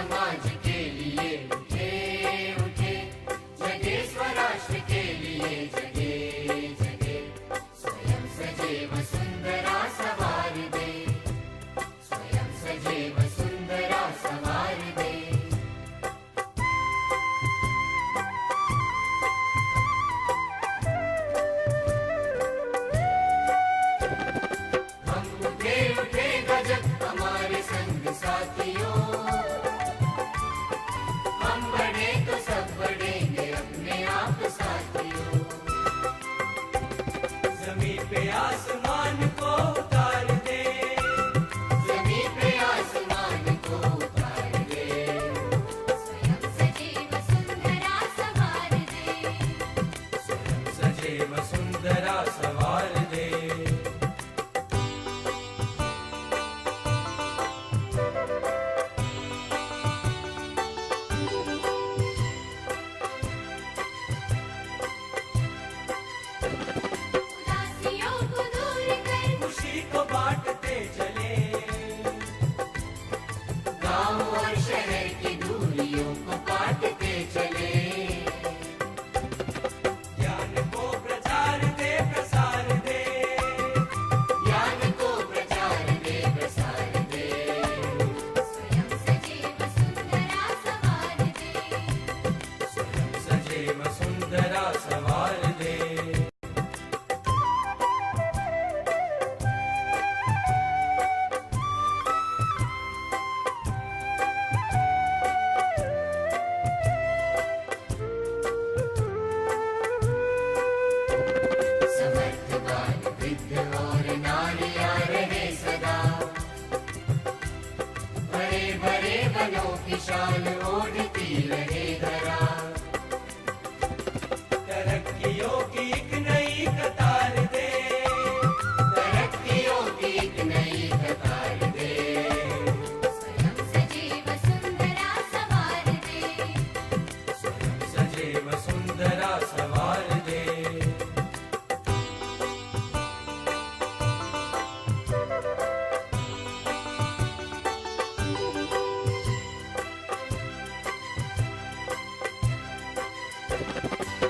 समाज के लिए उठे उठे, जगे स्वराष्ट्र के लिए जगे जगे। स्वयं सजे वसुंधरा सवार दे, स्वयं सजे वसुंधरा सवार दे। हम उठे उठे गजब हमारे संग साथियों, हम बढ़े तो सब बढ़ेंगे अपने आप साथियों। जमीन पे आसमान को उतार दे, जमीन पे आसमान को उतार दे, स्वयं सजे वसुंधरा सवार दे। स्वयं सजे वसुंधरा सवार दे। उदासियों को दूर कर खुशी को बांटते चले, गांव और शहर की दूरियों को काटते चले। ज्ञान को प्रचार दे प्रसार दे, ज्ञान को प्रचार दे प्रसार दे, स्वयं सजे वसुंधरा सवार दे। स्वयं सजे वसुंधरा सवार दे। समर्थवान वृद्ध और नारियां रहे सदा, बड़े बड़े वनों की शान ओढ़ती रहे धरा। तरक्कियों की एक नई कतार दे, तरक्कियों की एक नई कतार दे, स्वयं सजे वसुंधरा सवार दे। स्वयं सजे वसुंधरा सवार दे।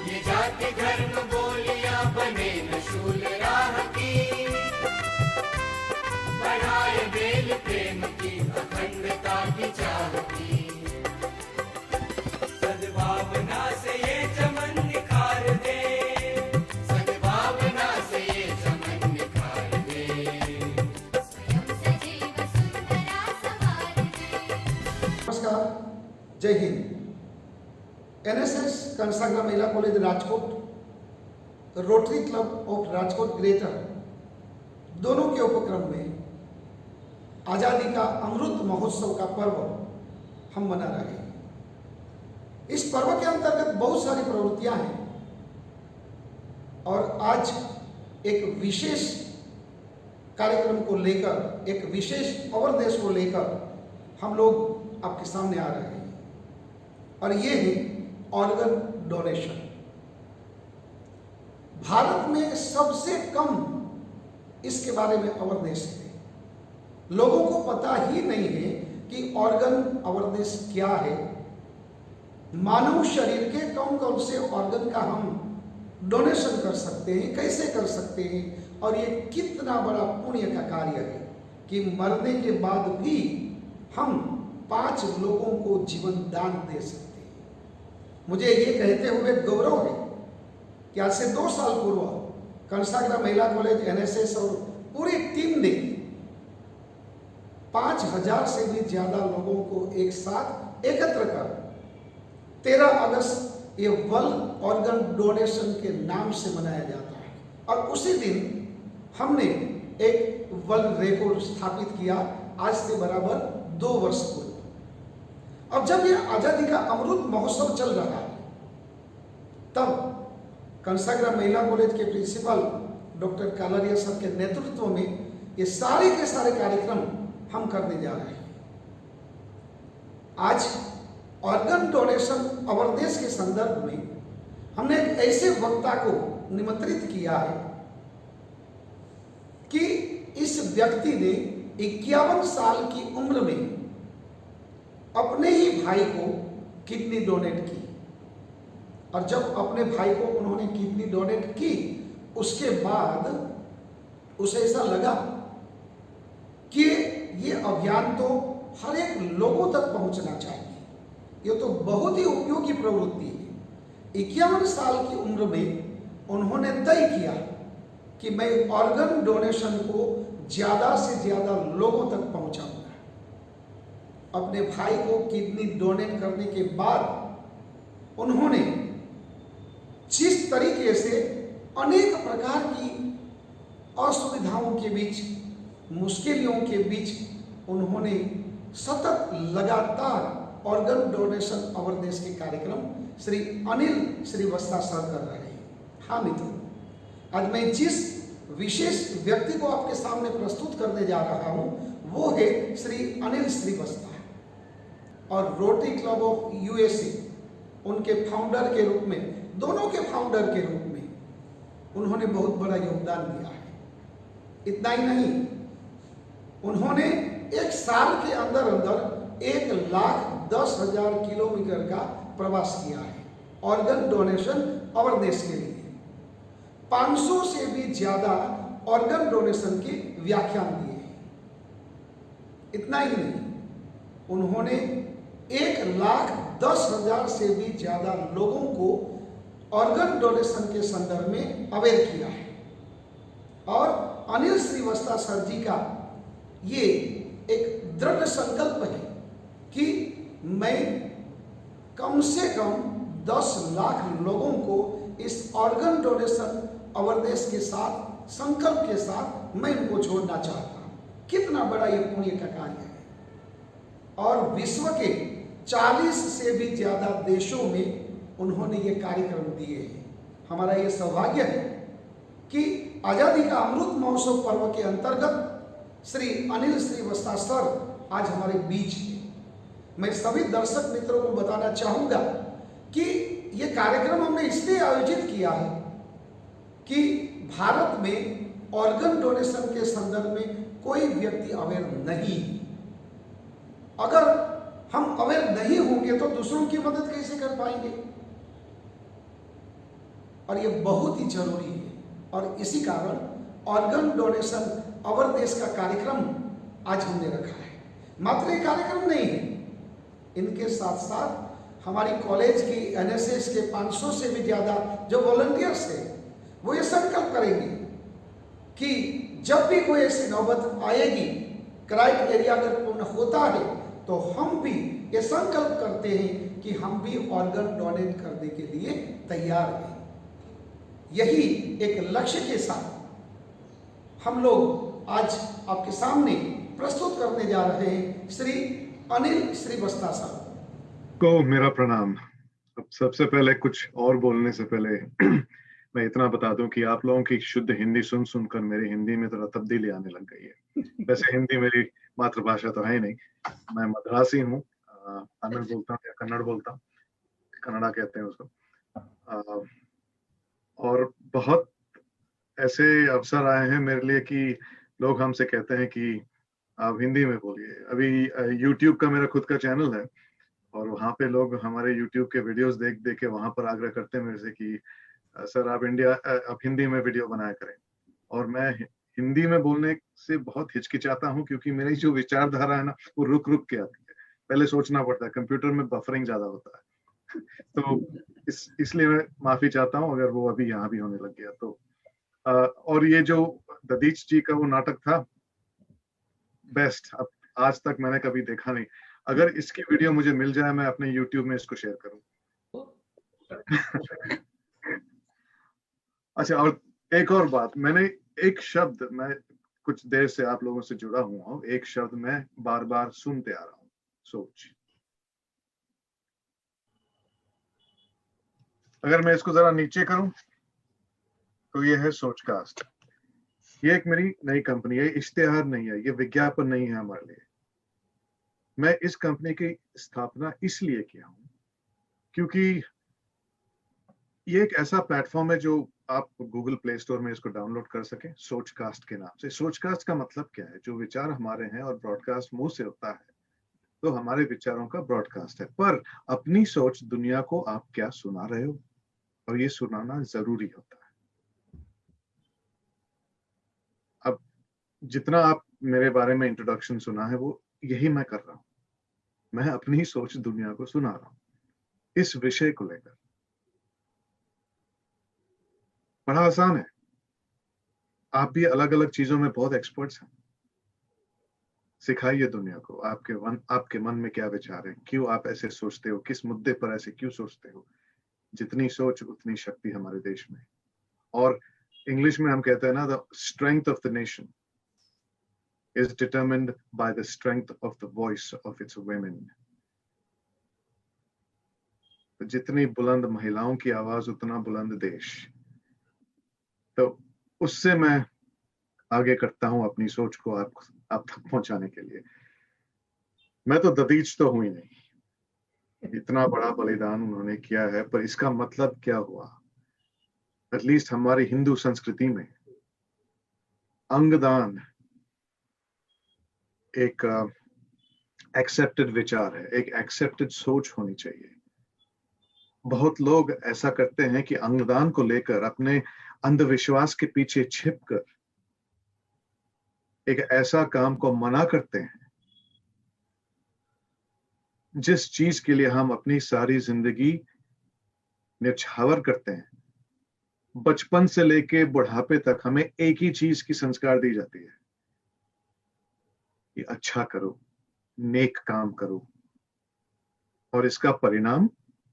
ये जाति धर्म बोलियां बने न शूल राह की, बढ़ाए बेल प्रेम की अखंडता की चाह की। सद्भावना से ये चमन निखार दे, सद्भावना से ये चमन निखार दे, स्वयं सजे वसुंधरा सवार दे। नमस्कार, जय हिंद। एनएसएस कंसाग्रा महिला college Rajkot, rotary club of Rajkot greater दोनों के उपक्रम में आज़ादी का अमृत महोत्सव का पर्व हम मना रहे हैं। इस पर्व के अंतर्गत बहुत सारी प्रवृत्तियां हैं और आज एक विशेष कार्यक्रम को लेकर, एक विशेष अवरदेश को लेकर हम लोग आपके सामने आ रहे हैं और ये है ऑर्गन डोनेशन। भारत में सबसे कम इसके बारे में अवेयरनेस है। लोगों को पता ही नहीं है कि ऑर्गन अवेयरनेस क्या है, मानव शरीर के कौन कौन से ऑर्गन का हम डोनेशन कर सकते हैं, कैसे कर सकते हैं और ये कितना बड़ा पुण्य का कार्य है कि मरने के बाद भी हम 5 लोगों को जीवन दान दे सकते हैं। मुझे ये कहते हुए गौरव है कि आज से 2 साल पूर्व कंसाग्रा महिला कॉलेज, एनएसएस और पूरी टीम ने 5000 से भी ज्यादा लोगों को एक साथ एकत्र कर 13 अगस्त ये वर्ल्ड ऑर्गन डोनेशन के नाम से मनाया जाता है और उसी दिन हमने एक वर्ल्ड रिकॉर्ड स्थापित किया, आज से बराबर 2 वर्ष पूर्व। अब जब ये आजादी का अमृत महोत्सव चल रहा है, तब कंसाग्रा महिला कॉलेज के प्रिंसिपल डॉक्टर कालरिया सर के नेतृत्व में ये सारे के सारे कार्यक्रम हम करने जा रहे हैं। आज ऑर्गन डोनेशन अवेयरनेस के संदर्भ में हमने एक ऐसे वक्ता को निमंत्रित किया है कि इस व्यक्ति ने 51 साल की उम्र में अपने ही भाई को किडनी डोनेट की। और जब अपने भाई को उन्होंने किडनी डोनेट की, उसके बाद उसे ऐसा लगा कि ये अभियान तो हर एक लोगों तक पहुंचना चाहिए, ये तो बहुत ही उपयोगी प्रवृत्ति है। 51 साल की उम्र में उन्होंने तय किया कि मैं ऑर्गन डोनेशन को ज़्यादा से ज़्यादा लोगों तक पहुंचाऊंगा। अपने भाई को किडनी डोनेट करने के बाद उन्होंने जिस तरीके से अनेक प्रकार की असुविधाओं के बीच, मुश्किलों के बीच उन्होंने सतत लगातार ऑर्गन डोनेशन अवेयरनेस के कार्यक्रम श्री अनिल श्रीवास्तव सर कर रहे हैं। हाँ मित्रों, आज मैं जिस विशेष व्यक्ति को आपके सामने प्रस्तुत करने जा रहा हूं वो है श्री अनिल श्रीवास्तव, और रोटरी क्लब ऑफ यूएसए उनके फाउंडर के रूप में, दोनों के फाउंडर के रूप में उन्होंने बहुत बड़ा योगदान दिया है। इतना ही नहीं, उन्होंने एक साल के अंदर अंदर 1,10,000 किलोमीटर का प्रवास किया है ऑर्गन डोनेशन अवेयरनेस के लिए। 500 से भी ज्यादा ऑर्गन डोनेशन के व्याख्यान दिए हैं। इतना ही नहीं, उन्होंने 1,10,000 से भी ज्यादा लोगों को ऑर्गन डोनेशन के संदर्भ में अवेयर किया है। और अनिल श्रीवास्तव सर जी का ये एक दृढ़ संकल्प है कि मैं कम से कम 10 लाख लोगों को इस ऑर्गन डोनेशन अवेयरनेस के साथ, संकल्प के साथ मैं इनको जोड़ना चाहता हूँ। कितना बड़ा ये पुण्य का कार्य है। और विश्व के 40 से भी ज्यादा देशों में उन्होंने ये कार्यक्रम दिए हैं। हमारा ये सौभाग्य है कि आजादी का अमृत महोत्सव पर्व के अंतर्गत श्री अनिल श्रीवास्तव सर आज हमारे बीच हैं। मैं सभी दर्शक मित्रों को बताना चाहूंगा कि ये कार्यक्रम हमने इसलिए आयोजित किया है कि भारत में ऑर्गन डोनेशन के संदर्भ में कोई व्यक्ति अवेयर नहीं है। अगर हम अवेयर नहीं होंगे तो दूसरों की मदद कैसे कर पाएंगे? और ये बहुत ही जरूरी है। और इसी कारण ऑर्गन डोनेशन अवेयरनेस का कार्यक्रम आज हमने रखा है। मात्र ये कार्यक्रम नहीं है, इनके साथ साथ हमारी कॉलेज की एनएसएस के 500 से भी ज्यादा जो वॉलंटियर्स हैं वो ये संकल्प करेंगे कि जब भी कोई ऐसी नौबत आएगी, क्राइटेरिया अगर पूर्ण होता है, तो हम भी ये संकल्प करते हैं कि हम भी ऑर्गन डोनेट करने के लिए तैयार हैं। यही एक लक्ष्य के साथ हम लोग आज आपके सामने प्रस्तुत करने जा रहे हैं श्री अनिल श्रीवास्तव साहब को मेरा प्रणाम। अब सबसे पहले कुछ और बोलने से पहले मैं इतना बता दूं कि आप लोगों की शुद्ध हिंदी सुन सुनकर मेरी हिंदी में थोड़ा तब्दीली आने लग गई है। वैसे हिंदी मेरी मातृभाषा तो है ही नहीं, मैं मद्रासी हूँ, तमिल बोलता हूँ या कन्नड़ बोलता हूँ, कन्नड़ा कहते हैं उसको। और बहुत ऐसे अवसर आए हैं मेरे लिए कि लोग हमसे कहते हैं कि आप हिंदी में बोलिए। अभी YouTube का मेरा खुद का चैनल है और वहाँ पे लोग हमारे YouTube के वीडियोस देख देख के वहाँ पर आग्रह करते हैं मेरे से कि सर आप हिंदी में वीडियो बनाया करें। और मैं हिंदी में बोलने से बहुत हिचकिचाता हूँ क्योंकि मेरी जो विचारधारा है ना वो रुक रुक के आती है, पहले सोचना पड़ता है, कंप्यूटर में बफरिंग ज्यादा होता है। तो इसलिए मैं माफी चाहता हूँ अगर वो अभी यहाँ भी होने लग गया तो। और ये जो ददीच जी का वो नाटक था बेस्ट, अब आज तक मैंने कभी देखा नहीं। अगर इसकी वीडियो मुझे मिल जाए मैं अपने YouTube में इसको शेयर करूँ। अच्छा, और एक और बात, मैंने एक शब्द, मैं कुछ देर से आप लोगों से जुड़ा हुआ हूँ, एक शब्द मैं बार बार सुनते आ रहा हूँ, सोच। अगर मैं इसको जरा नीचे करूं तो ये है सोचकास्ट। ये एक मेरी नई कंपनी है, इश्तेहार नहीं है, ये विज्ञापन नहीं है हमारे लिए। मैं इस कंपनी की स्थापना इसलिए किया हूं क्योंकि ये एक ऐसा प्लेटफॉर्म है जो आप गूगल प्ले स्टोर में इसको डाउनलोड कर सकें, सोचकास्ट के नाम से। सोचकास्ट का मतलब क्या है? जो विचार हमारे हैं और ब्रॉडकास्ट मुंह से होता है तो हमारे विचारों का ब्रॉडकास्ट है। पर अपनी सोच दुनिया को आप क्या सुना रहे हो, और ये सुनाना जरूरी होता है। अब जितना आप मेरे बारे में इंट्रोडक्शन सुना है वो यही मैं कर रहा हूं। मैं अपनी सोच दुनिया को सुना रहा हूं इस विषय को लेकर। बड़ा आसान है, आप भी अलग अलग चीजों में बहुत एक्सपर्ट्स हैं। सिखाइए दुनिया को आपके मन में क्या विचार है, क्यों आप ऐसे सोचते हो, किस मुद्दे पर ऐसे क्यों सोचते हो। जितनी सोच उतनी शक्ति हमारे देश में। और इंग्लिश में हम कहते हैं ना, the strength of the nation is determined by the strength of the voice of its women. तो जितनी बुलंद महिलाओं की आवाज उतना बुलंद देश। तो उससे मैं आगे करता हूं अपनी सोच को आप तक पहुंचाने के लिए। मैं तो ददीज तो हुई नहीं, इतना बड़ा बलिदान उन्होंने किया है, पर इसका मतलब क्या हुआ? एटलीस्ट हमारी हिंदू संस्कृति में अंगदान एक एक्सेप्टेड विचार है, एक एक्सेप्टेड सोच होनी चाहिए। बहुत लोग ऐसा करते हैं कि अंगदान को लेकर अपने अंधविश्वास के पीछे छिपकर एक ऐसा काम को मना करते हैं जिस चीज के लिए हम अपनी सारी जिंदगी न्यौछावर करते हैं। बचपन से लेके बुढ़ापे तक हमें एक ही चीज की संस्कार दी जाती है कि अच्छा करो, नेक काम करो, और इसका परिणाम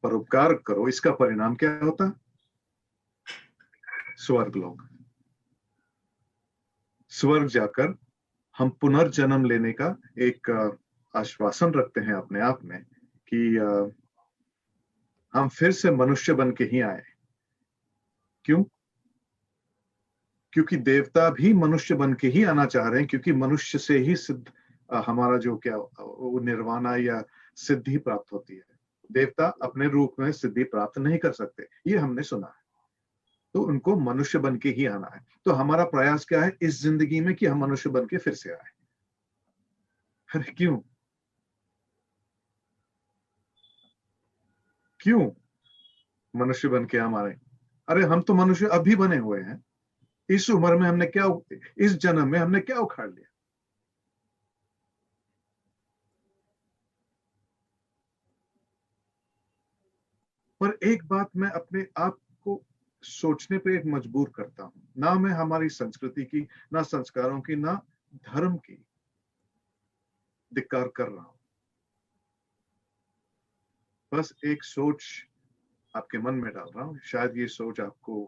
परोपकार करो। इसका परिणाम क्या होता? स्वर्ग लोक। स्वर्ग जाकर हम पुनर्जन्म लेने का एक आश्वासन रखते हैं अपने आप में कि हम फिर से मनुष्य बन के ही आए। क्यों? क्योंकि देवता भी मनुष्य बन के ही आना चाह रहे हैं, क्योंकि मनुष्य से ही सिद्ध हमारा जो क्या वो निर्वाणा या सिद्धि प्राप्त होती है। देवता अपने रूप में सिद्धि प्राप्त नहीं कर सकते, ये हमने सुना है। तो उनको मनुष्य बन के ही आना है। तो हमारा प्रयास क्या है इस जिंदगी में कि हम मनुष्य बन के फिर से आए। अरे क्यों? क्यों मनुष्य बन के हम आ रहे? अरे हम तो मनुष्य अभी बने हुए हैं। इस उम्र में हमने क्या, इस जन्म में हमने क्या उखाड़ लिया? पर एक बात मैं अपने आप को सोचने पे एक मजबूर करता हूं, ना मैं हमारी संस्कृति की, ना संस्कारों की, ना धर्म की धिक्कार कर रहा हूं। बस एक सोच आपके मन में डाल रहा हूं। शायद ये सोच आपको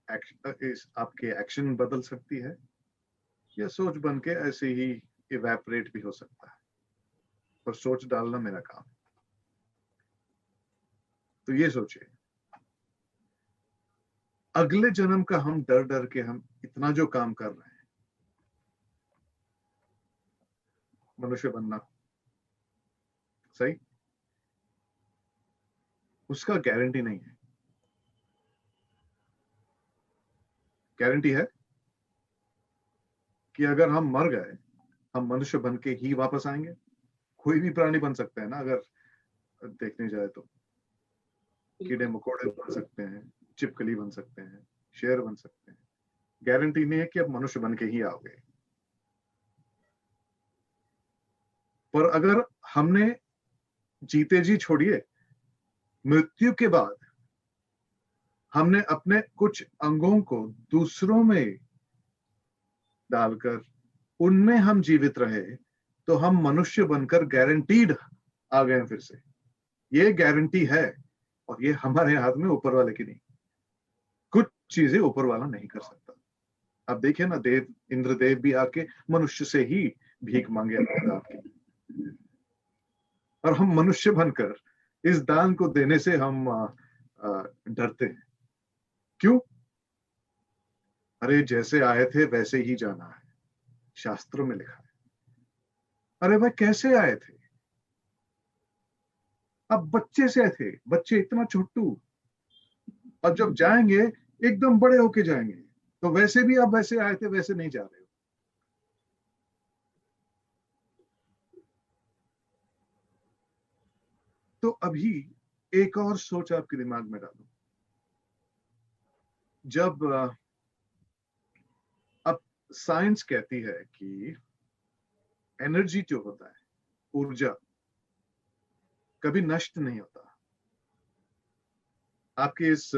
आपके एक्शन बदल सकती है, या सोच बन के ऐसे ही इवेपोरेट भी हो सकता है। पर सोच डालना मेरा काम। तो ये सोचिए, अगले जन्म का हम डर डर के हम इतना जो काम कर रहे हैं, मनुष्य बनना सही, उसका गारंटी नहीं है। गारंटी है कि अगर हम मर गए, हम मनुष्य बन के ही वापस आएंगे। कोई भी प्राणी बन सकता है ना, अगर देखने जाए तो। कीड़े मकोड़े बन सकते हैं, छिपकली बन सकते हैं, शेर बन सकते हैं। गारंटी नहीं है कि अब मनुष्य बन के ही आओगे। पर अगर हमने जीते जी छोड़िए, मृत्यु के बाद हमने अपने कुछ अंगों को दूसरों में डालकर उनमें हम जीवित रहे, तो हम मनुष्य बनकर गारंटीड आ गए फिर से। ये गारंटी है, और ये हमारे हाथ में, ऊपर वाले की नहीं। कुछ चीजें ऊपर वाला नहीं कर सकता। अब देखिए ना, इंद्रदेव भी आके मनुष्य से ही भीख मांगे अपने दान की, और हम मनुष्य बनकर इस दान को देने से हम डरते हैं। क्यों? अरे जैसे आए थे वैसे ही जाना है, शास्त्रों में लिखा है। अरे भाई कैसे आए थे? अब बच्चे से थे, बच्चे इतना छोटू, और जब जाएंगे एकदम बड़े होके जाएंगे। तो वैसे भी अब वैसे आए थे वैसे नहीं जा रहे हो। तो अभी एक और सोच आपके दिमाग में डालूं। जब अब साइंस कहती है कि एनर्जी जो होता है, ऊर्जा, कभी नष्ट नहीं होता। आपके इस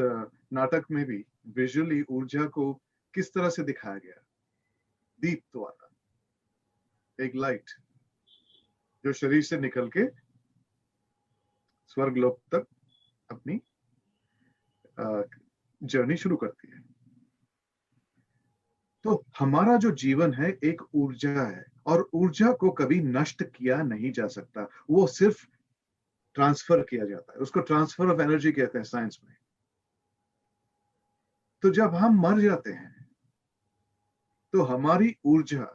नाटक में भी विजुअली ऊर्जा को किस तरह से दिखाया गया, दीप्त वाला एक लाइट जो शरीर से निकल के स्वर्गलोक तक अपनी जर्नी शुरू करती है। तो हमारा जो जीवन है एक ऊर्जा है, और ऊर्जा को कभी नष्ट किया नहीं जा सकता, वो सिर्फ ट्रांसफर किया जाता है। उसको ट्रांसफर ऑफ एनर्जी कहते हैं साइंस में। तो जब हम मर जाते हैं तो हमारी ऊर्जा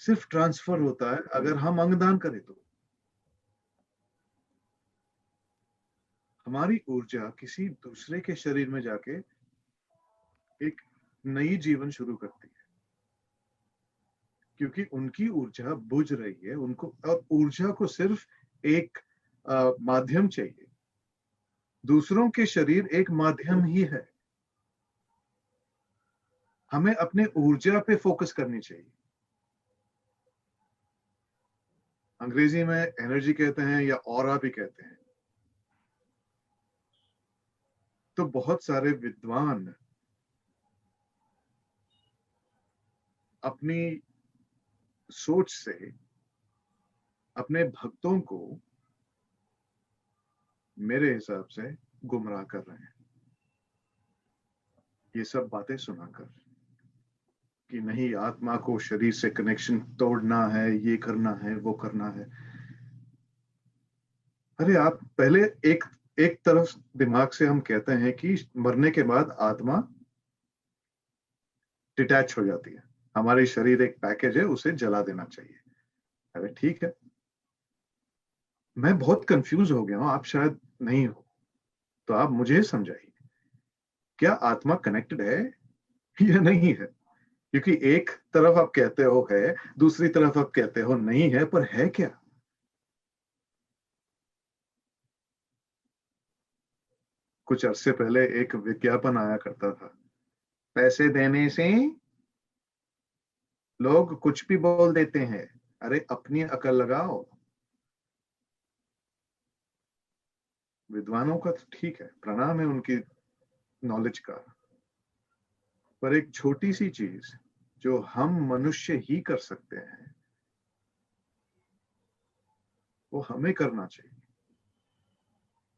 सिर्फ ट्रांसफर होता है अगर हम अंगदान करें तो। हमारी ऊर्जा किसी दूसरे के शरीर में जाके एक नई जीवन शुरू करती है, क्योंकि उनकी ऊर्जा बुझ रही है उनको, और ऊर्जा को सिर्फ एक माध्यम चाहिए। दूसरों के शरीर एक माध्यम ही है। हमें अपने ऊर्जा पे फोकस करनी चाहिए। अंग्रेजी में एनर्जी कहते हैं या ऑरा भी कहते हैं। तो बहुत सारे विद्वान अपनी सोच से अपने भक्तों को मेरे हिसाब से गुमराह कर रहे हैं, ये सब बातें सुनाकर कि नहीं, आत्मा को शरीर से कनेक्शन तोड़ना है, ये करना है, वो करना है। अरे आप पहले एक तरफ दिमाग से हम कहते हैं कि मरने के बाद आत्मा डिटैच हो जाती है, हमारे शरीर एक पैकेज है, उसे जला देना चाहिए। अरे ठीक है, मैं बहुत कंफ्यूज हो गया हूं, आप शायद नहीं हो, तो आप मुझे समझाइए, क्या आत्मा कनेक्टेड है या नहीं है? क्योंकि एक तरफ आप कहते हो है, दूसरी तरफ आप कहते हो नहीं है, पर है क्या? कुछ अरसे पहले एक विज्ञापन आया करता था, पैसे देने से लोग कुछ भी बोल देते हैं। अरे अपनी अकल लगाओ। विद्वानों का तो ठीक है, प्रणाम है उनकी नॉलेज का, पर एक छोटी सी चीज जो हम मनुष्य ही कर सकते हैं वो हमें करना चाहिए।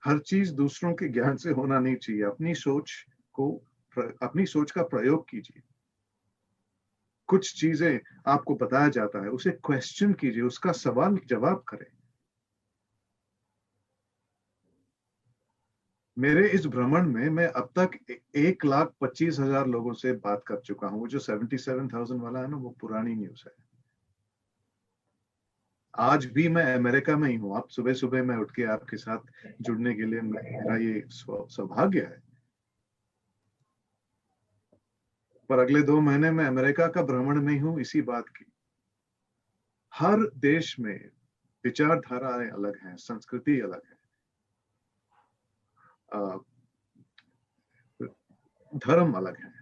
हर चीज दूसरों के ज्ञान से होना नहीं चाहिए। अपनी सोच का प्रयोग कीजिए। कुछ चीजें आपको बताया जाता है, उसे क्वेश्चन कीजिए, उसका सवाल जवाब करें। मेरे इस भ्रमण में मैं अब तक 1,25,000 लोगों से बात कर चुका हूं। वो जो 77,000 वाला है ना, वो पुरानी न्यूज है। आज भी मैं अमेरिका में ही हूं। आप सुबह सुबह मैं उठ के आपके साथ जुड़ने के लिए मेरा ये सौभाग्य है। पर अगले 2 महीने में अमेरिका का भ्रमण में हूं इसी बात की। हर देश में विचारधाराएं अलग हैं, संस्कृति अलग है, धर्म अलग है।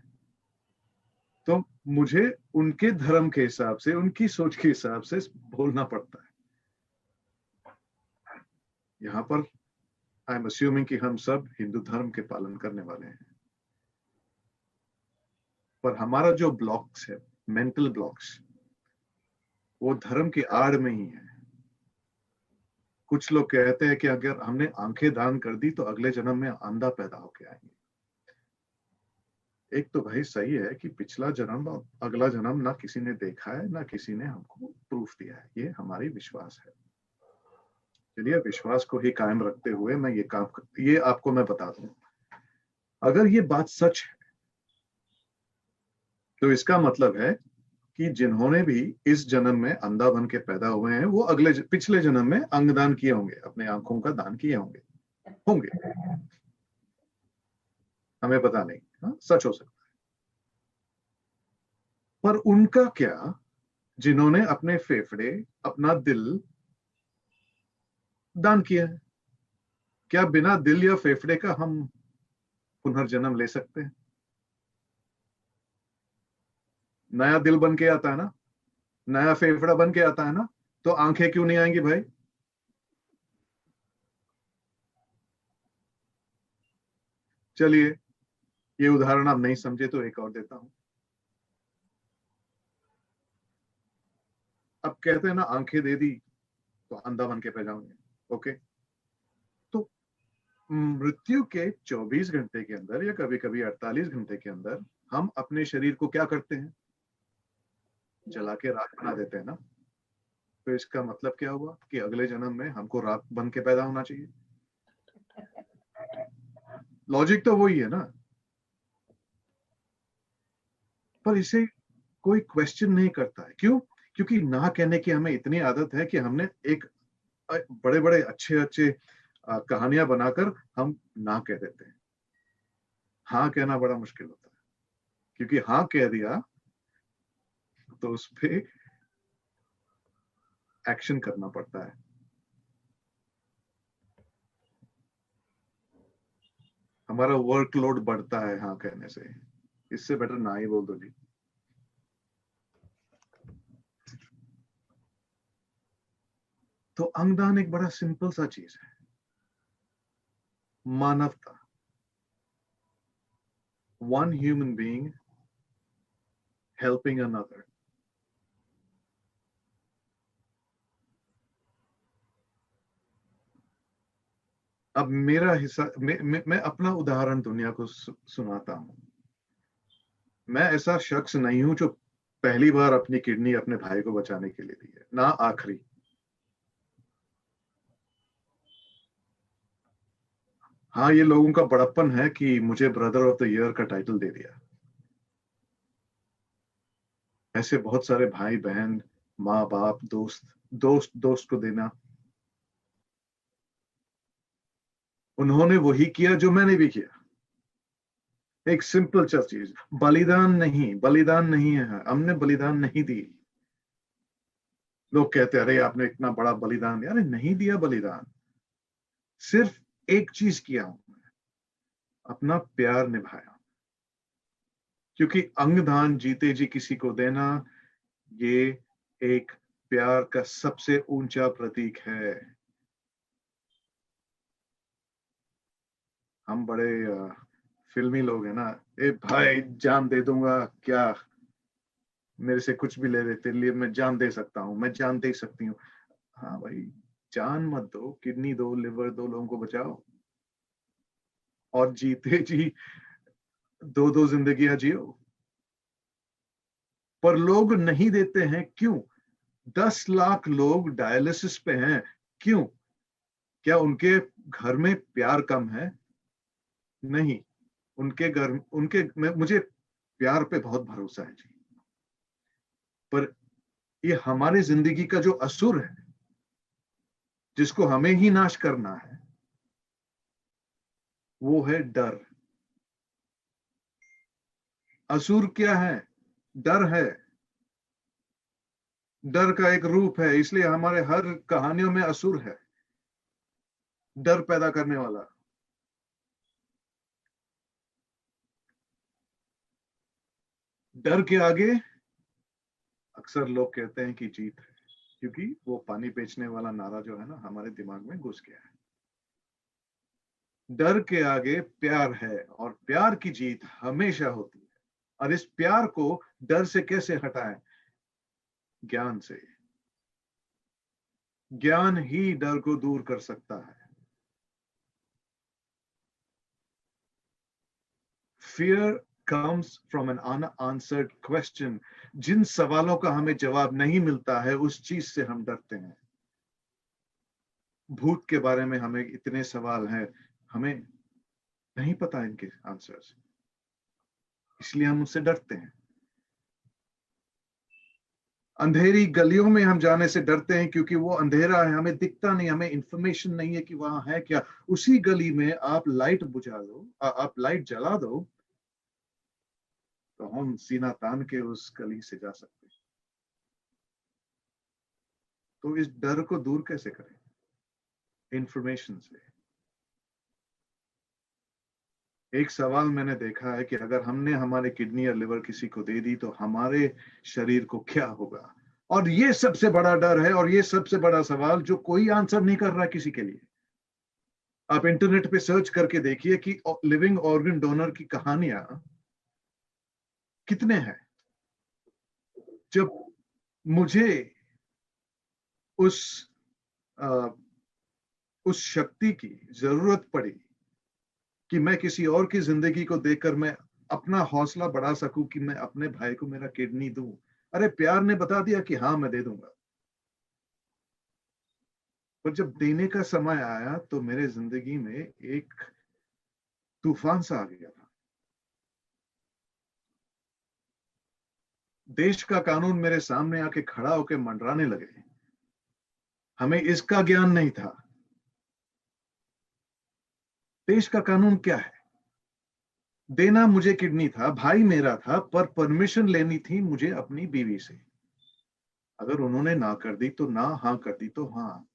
तो मुझे उनके धर्म के हिसाब से, उनकी सोच के हिसाब से बोलना पड़ता है। यहाँ पर आई एम अस्यूमिंग कि हम सब हिंदू धर्म के पालन करने वाले हैं, पर हमारा जो ब्लॉक्स है, मेंटल ब्लॉक्स, वो धर्म की आड़ में ही है। कुछ लोग कहते हैं कि अगर हमने आंखें दान कर दी तो अगले जन्म में अंधा पैदा होके आएंगे। एक तो भाई सही है कि पिछला जन्म और अगला जन्म ना किसी ने देखा है, ना किसी ने हमको प्रूफ दिया है, ये हमारी विश्वास है। चलिए, विश्वास को ही कायम रखते हुए मैं ये आपको मैं बता दूं, अगर ये बात सच है तो इसका मतलब है कि जिन्होंने भी इस जन्म में अंधा बन के पैदा हुए हैं, वो पिछले जन्म में अंगदान किए होंगे, अपने आंखों का दान किए होंगे। हमें पता नहीं, हाँ, सच हो सकता है। पर उनका क्या जिन्होंने अपने फेफड़े, अपना दिल दान किया है। क्या बिना दिल या फेफड़े का हम पुनर्जन्म ले सकते हैं? नया दिल बन के आता है ना, नया फेफड़ा बन के आता है ना, तो आंखें क्यों नहीं आएंगी भाई? चलिए, ये उदाहरण आप नहीं समझे तो एक और देता हूं। अब कहते हैं ना, आंखें दे दी तो अंधा बन के पै जाओगे। ओके, तो मृत्यु के 24 घंटे के अंदर या कभी कभी 48 घंटे के अंदर हम अपने शरीर को क्या करते हैं? जला के राख बना देते हैं ना। तो इसका मतलब क्या हुआ कि अगले जन्म में हमको राख बन के पैदा होना चाहिए। लॉजिक तो वही है ना। पर इसे कोई क्वेश्चन नहीं करता है। क्यों? क्योंकि ना कहने की हमें इतनी आदत है कि हमने एक बड़े बड़े अच्छे अच्छे कहानियां बनाकर हम ना कह देते हैं। हाँ कहना बड़ा मुश्किल होता है, क्योंकि हाँ कह दिया तो उस पे एक्शन करना पड़ता है। हमारा वर्कलोड बढ़ता है हाँ कहने से। इससे बेटर ना ही बोल दो जी। तो अंगदान एक बड़ा सिंपल सा चीज है। मानवता, one human being helping another. अब मेरा हिस्सा मैं अपना उदाहरण दुनिया को सुनाता हूं। मैं ऐसा शख्स नहीं हूं जो पहली बार अपनी किडनी अपने भाई को बचाने के लिए दी है, ना आखिरी। हाँ, ये लोगों का बड़प्पन है कि मुझे ब्रदर ऑफ द ईयर का टाइटल दे दिया। ऐसे बहुत सारे भाई बहन, माँ बाप, दोस्त को देना। उन्होंने वही किया जो मैंने भी किया। एक सिंपल सा चीज, बलिदान नहीं है। हमने बलिदान नहीं दी। लोग कहते हैं अरे आपने इतना बड़ा बलिदान दिया। अरे नहीं दिया बलिदान, सिर्फ एक चीज किया हूं, अपना प्यार निभाया। क्योंकि अंगदान जीते जी किसी को देना, ये एक प्यार का सबसे ऊंचा प्रतीक है। हम बड़े फिल्मी लोग हैं ना। ए भाई जान दे दूंगा, क्या मेरे से कुछ भी ले लेते लिए मैं जान दे सकता हूँ, मैं जान दे सकती हूँ। हाँ भाई, जान मत दो, किडनी दो, लिवर दो, लोगों को बचाओ और जीते जी दो जिंदगियां जियो। पर लोग नहीं देते हैं। क्यों? 10 लाख लोग डायलिसिस पे हैं। क्यों? क्या उनके घर में प्यार कम है? नहीं, मुझे प्यार पे बहुत भरोसा है जी। पर ये हमारी जिंदगी का जो असुर है, जिसको हमें ही नाश करना है, वो है डर। असुर क्या है? डर है। डर का एक रूप है, इसलिए हमारे हर कहानियों में असुर है, डर पैदा करने वाला। डर के आगे अक्सर लोग कहते हैं कि जीत है, क्योंकि वो पानी बेचने वाला नारा जो है ना हमारे दिमाग में घुस गया है। डर के आगे प्यार है और प्यार की जीत हमेशा होती है। और इस प्यार को डर से कैसे हटाएं? ज्ञान से। ज्ञान ही डर को दूर कर सकता है। Fear comes from an unanswered question. जिन सवालों का हमें जवाब नहीं मिलता है, उस चीज से हम डरते हैं। भूत के बारे में हमें इतने सवाल हैं, हमें नहीं पता इनके आंसर्स, इसलिए हम उससे डरते हैं। अंधेरी गलियों में हम जाने से डरते हैं क्योंकि वो अंधेरा है, हमें दिखता नहीं, हमें इंफॉर्मेशन नहीं है कि वहां है क्या। उसी गली में आप लाइट बुझा दो, आप लाइट जला दो, तो हम सीना तान के उस गली से जा सकते हैं। तो इस डर को दूर कैसे करें? इंफॉर्मेशन से। एक सवाल मैंने देखा है कि अगर हमने हमारे किडनी या लिवर किसी को दे दी तो हमारे शरीर को क्या होगा? और ये सबसे बड़ा डर है और ये सबसे बड़ा सवाल जो कोई आंसर नहीं कर रहा किसी के लिए। आप इंटरनेट पे सर्च करके देखिए कि लिविंग ऑर्गन डोनर की कहानियां कितने हैं। जब मुझे उस शक्ति की जरूरत पड़ी कि मैं किसी और की जिंदगी को देखकर मैं अपना हौसला बढ़ा सकूं कि मैं अपने भाई को मेरा किडनी दूं, अरे प्यार ने बता दिया कि हाँ मैं दे दूंगा। पर जब देने का समय आया तो मेरे जिंदगी में एक तूफान सा आ गया था। देश का कानून मेरे सामने आके खड़ा होकर मंडराने लगे। हमें इसका ज्ञान नहीं था। देश का कानून क्या है? देना मुझे किडनी था, भाई मेरा था, पर परमिशन लेनी थी मुझे अपनी बीवी से। अगर उन्होंने ना कर दी तो ना, हाँ कर दी तो हाँ।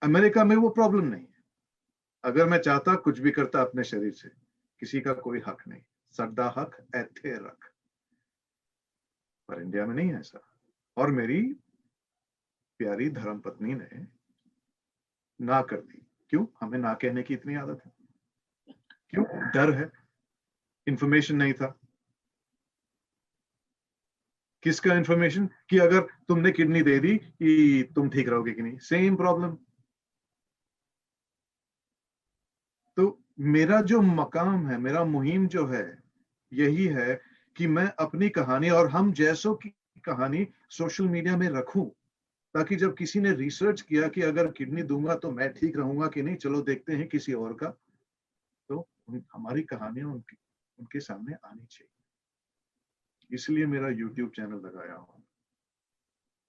अमेरिका में वो प्रॉब्लम नहीं है। अगर मैं चाहता कुछ भी करता अपने शरीर से, किसी का कोई हक नहीं, सद्दा हक ऐथे रख। पर इंडिया में नहीं है ऐसा। और मेरी प्यारी धर्मपत्नी ने ना कर दी। क्यों? हमें ना कहने की इतनी आदत है। क्यों? डर है, इंफॉर्मेशन नहीं था। किसका इंफॉर्मेशन? कि अगर तुमने किडनी दे दी कि तुम ठीक रहोगे कि नहीं, सेम प्रॉब्लम। तो मेरा जो मकाम है, मेरा मुहिम जो है, यही है कि मैं अपनी कहानी और हम जैसों की कहानी सोशल मीडिया में रखूं, ताकि जब किसी ने रिसर्च किया कि अगर किडनी दूंगा तो मैं ठीक रहूंगा कि नहीं, चलो देखते हैं किसी और का, तो हमारी कहानियां उनके सामने आनी चाहिए। इसलिए मेरा YouTube चैनल लगाया हूं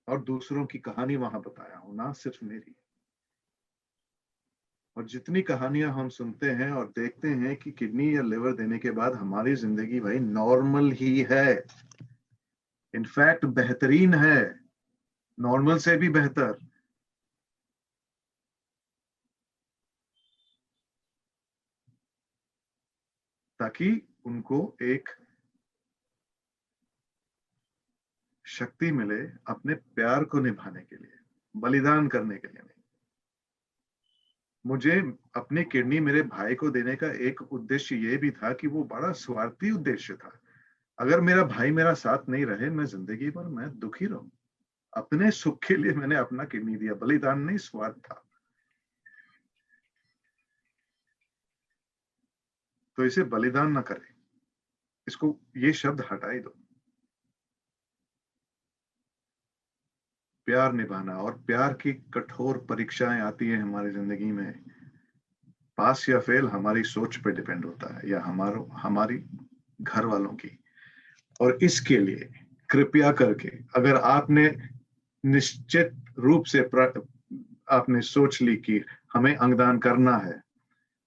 और दूसरों की कहानी वहां बताया हूं, ना सिर्फ मेरी। और जितनी कहानियां हम सुनते हैं और देखते हैं कि किडनी या लिवर देने के बाद हमारी जिंदगी भाई नॉर्मल ही है, इनफैक्ट बेहतरीन है, नॉर्मल से भी बेहतर। ताकि उनको एक शक्ति मिले अपने प्यार को निभाने के लिए, बलिदान करने के लिए नहीं। मुझे अपनी किडनी मेरे भाई को देने का एक उद्देश्य ये भी था कि वो बड़ा स्वार्थी उद्देश्य था। अगर मेरा भाई मेरा साथ नहीं रहे, मैं जिंदगी भर मैं दुखी रहूं। अपने सुख के लिए मैंने अपना किडनी दिया, बलिदान नहीं, स्वार्थ था। तो इसे बलिदान ना करें, इसको ये शब्द हटा ही दो। प्यार निभाना, और प्यार की कठोर परीक्षाएं आती है हमारी जिंदगी में। पास या फेल हमारी सोच पे डिपेंड होता है, या हमारी घर वालों की। और इसके लिए कृपया करके, अगर आपने निश्चित रूप से आपने सोच ली कि हमें अंगदान करना है,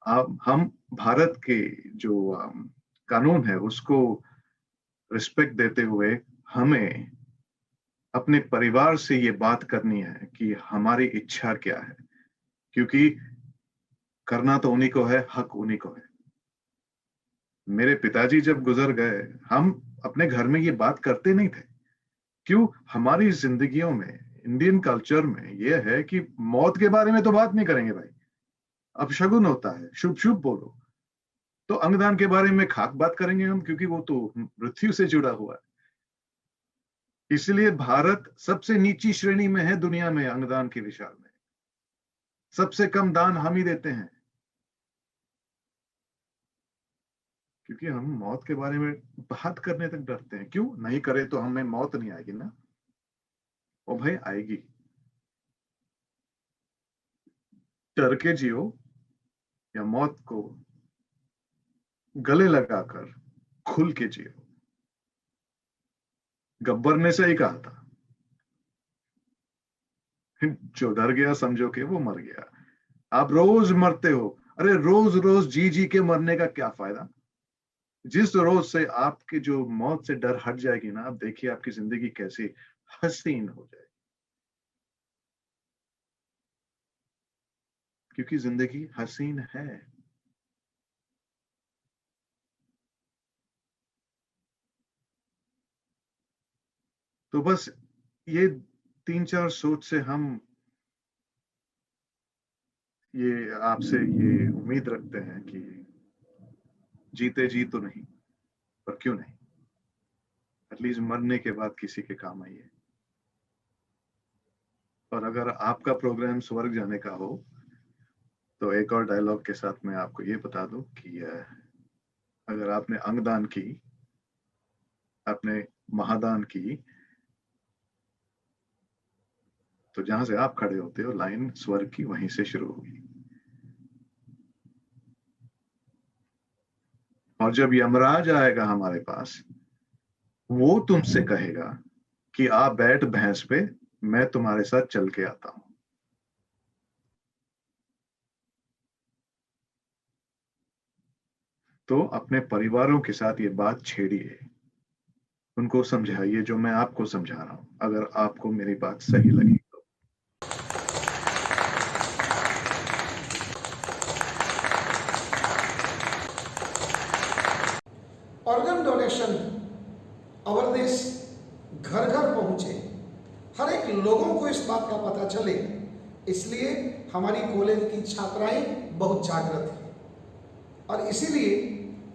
हम भारत के जो कानून है उसको रिस्पेक्ट देते हुए हमें अपने परिवार से ये बात करनी है कि हमारी इच्छा क्या है, क्योंकि करना तो उन्हीं को है, हक उन्हीं को है। मेरे पिताजी जब गुजर गए, हम अपने घर में ये बात करते नहीं थे। क्यों? हमारी जिंदगियों में, इंडियन कल्चर में ये है कि मौत के बारे में तो बात नहीं करेंगे भाई, अपशगुन होता है, शुभ शुभ बोलो। तो अंगदान के बारे में खाक बात करेंगे हम, क्योंकि वो तो मृत्यु से जुड़ा हुआ है। इसलिए भारत सबसे नीची श्रेणी में है दुनिया में अंगदान की विशाल में। सबसे कम दान हम ही देते हैं, क्योंकि हम मौत के बारे में बात करने तक डरते हैं। क्यों? नहीं करे तो हमें मौत नहीं आएगी ना। ओ भाई आएगी, डर के जियो या मौत को गले लगाकर खुल के जियो। गब्बर ने सही कहा था, जो डर गया समझो कि वो मर गया। आप रोज मरते हो, अरे रोज रोज जी जी के मरने का क्या फायदा। जिस रोज से आपकी जो मौत से डर हट जाएगी ना, आप देखिए आपकी जिंदगी कैसी हसीन हो जाएगी। क्योंकि जिंदगी हसीन है। तो बस ये 3-4 सोच से हम ये आपसे ये उम्मीद रखते हैं कि जीते जी तो नहीं, पर क्यों नहीं, एटलीस्ट मरने के बाद किसी के काम आइए। और अगर आपका प्रोग्राम स्वर्ग जाने का हो तो एक और डायलॉग के साथ मैं आपको ये बता दूं कि अगर आपने अंगदान की, आपने महादान की, तो जहां से आप खड़े होते हो लाइन स्वर्ग की वहीं से शुरू होगी। और जब यमराज आएगा हमारे पास, वो तुमसे कहेगा कि आप बैठ भैंस पे, मैं तुम्हारे साथ चल के आता हूं। तो अपने परिवारों के साथ ये बात छेड़िए, उनको समझाइए जो मैं आपको समझा रहा हूं, अगर आपको मेरी बात सही लगी तो। ऑर्गन डोनेशन अवेयरनेस घर घर पहुंचे, हर एक लोगों को इस बात का पता चले, इसलिए हमारी कॉलेज की छात्राएं बहुत जागृत हैं और इसीलिए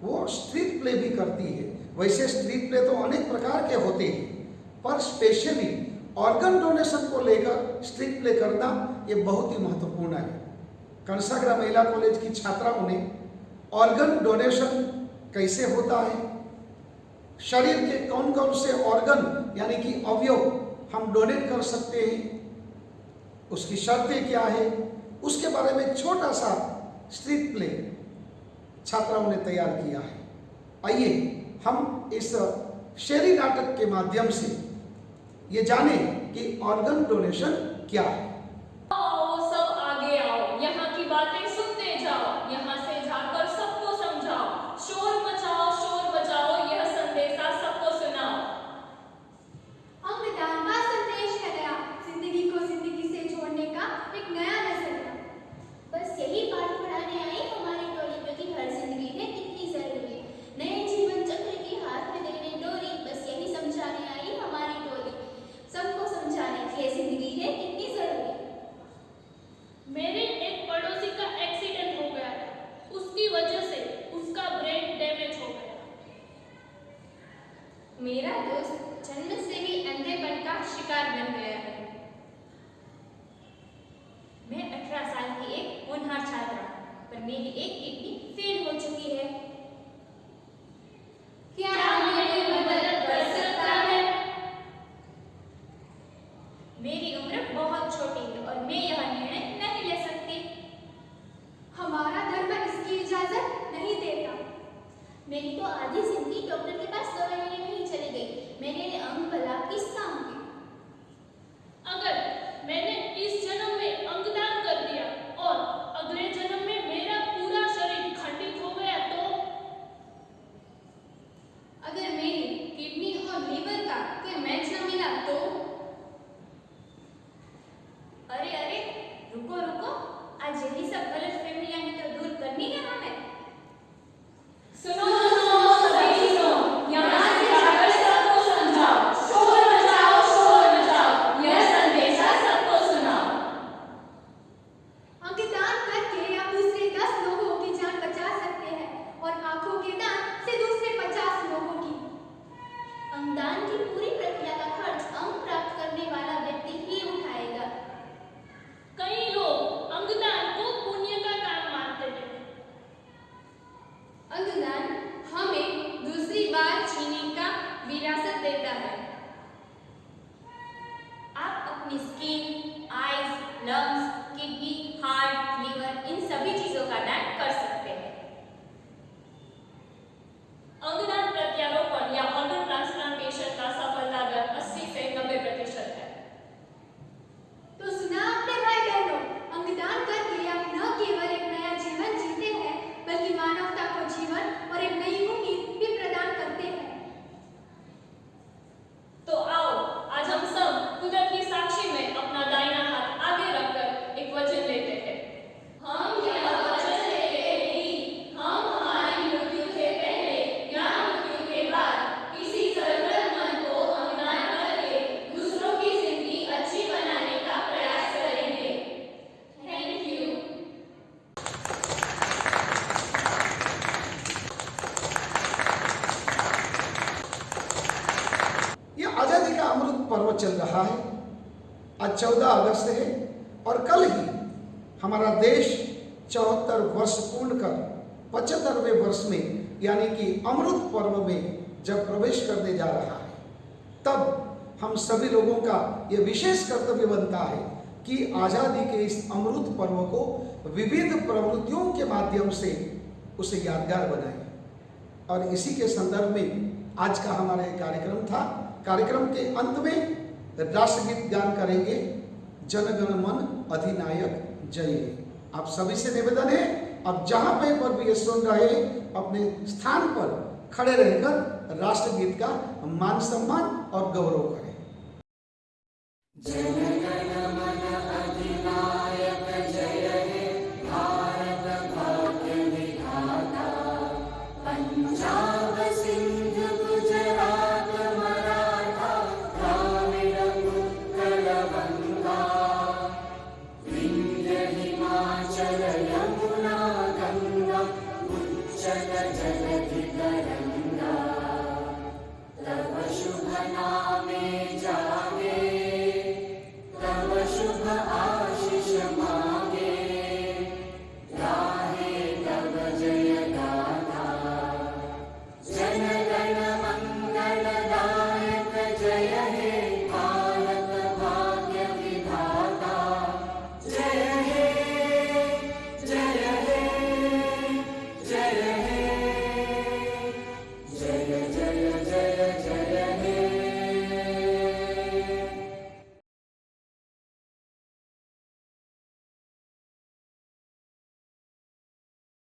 वो स्ट्रीट प्ले भी करती है। वैसे स्ट्रीट प्ले तो अनेक प्रकार के होते हैं, पर स्पेशली ऑर्गन डोनेशन को लेकर स्ट्रीट प्ले करना ये बहुत ही महत्वपूर्ण है। कंसागरा महिला कॉलेज की छात्राओं ने ऑर्गन डोनेशन कैसे होता है, शरीर के कौन कौन से ऑर्गन यानी कि अवयव हम डोनेट कर सकते हैं, उसकी शर्तें क्या है, उसके बारे में छोटा सा स्ट्रीट प्ले छात्राओं ने तैयार किया है। आइए हम इस शेरी नाटक के माध्यम से ये जाने कि ऑर्गन डोनेशन क्या है। आओ सब आगे आओ, यहाँ की बातें सुनते जाओ, यहाँ से जाकर सबको समझाओ, शोर बचाओ, यह संदेशा सबको सुनाओ। अंगदान का संदेश है नया, जिंदगी को जिंदगी से जोड़ने का एक नया नजरिया। बस यही बात पढ़ाने आई हमारी टोली पे कि हर जिंदगी है कितनी जरूरी है, नए जीवन चक्र की हाथ में देने डोरी। बस यही समझाने आई हमारी टोली, सबको समझाने की जिंदगी है कितनी जरूरी है। मेरे एक पड़ोसी का एक्सीडेंट हो गया, उसकी वजह से उसका ब्रेन डैमेज हो गया। मेरा दोस्त जन्म से ही अंधेपन का शिकार बन गया है। मैं 18 साल की एक होनहार छात्रा, पर मेरी एक किडनी फेल हो चुकी है। क्या मेरी मदद कर सकता है? मेरी उम्र बहुत छोटी है और मैं यह निर्णय नहीं ले सकती। हमारा धर्म इसकी इजाजत नहीं देता। मेरी तो आधी जिंदगी डॉक्टर के पास दवाई लेने में ही चली गई। मेरे अंग भला किस काम के? अगर मैंने इस जन्म में अंगदान कर दिया और अगले जन्म में मेरा पूरा शरीर खंडित हो गया तो पर्व चल रहा है। आज 14 अगस्त है और कल ही हमारा देश 74 वर्ष पूर्ण कर 75वें वर्ष में यानी कि अमृत पर्व में जब प्रवेश करने जा रहा है, तब हम सभी लोगों का यह विशेष कर्तव्य बनता है कि आज़ादी के इस अमृत पर्व को विविध प्रवृत्तियों के माध्यम से उसे यादगार बनाएं। और इसी के संदर्भ में आज का हमारा एक कार्यक्रम था। कार्यक्रम के अंत में राष्ट्रगीत गान करेंगे, जनगण मन अधिनायक जय हे। आप सभी से निवेदन है, अब जहां पर भी ये सुन रहे अपने स्थान पर खड़े रहकर राष्ट्रगीत का मान सम्मान और गौरव करें। जनगण मन अधिनायक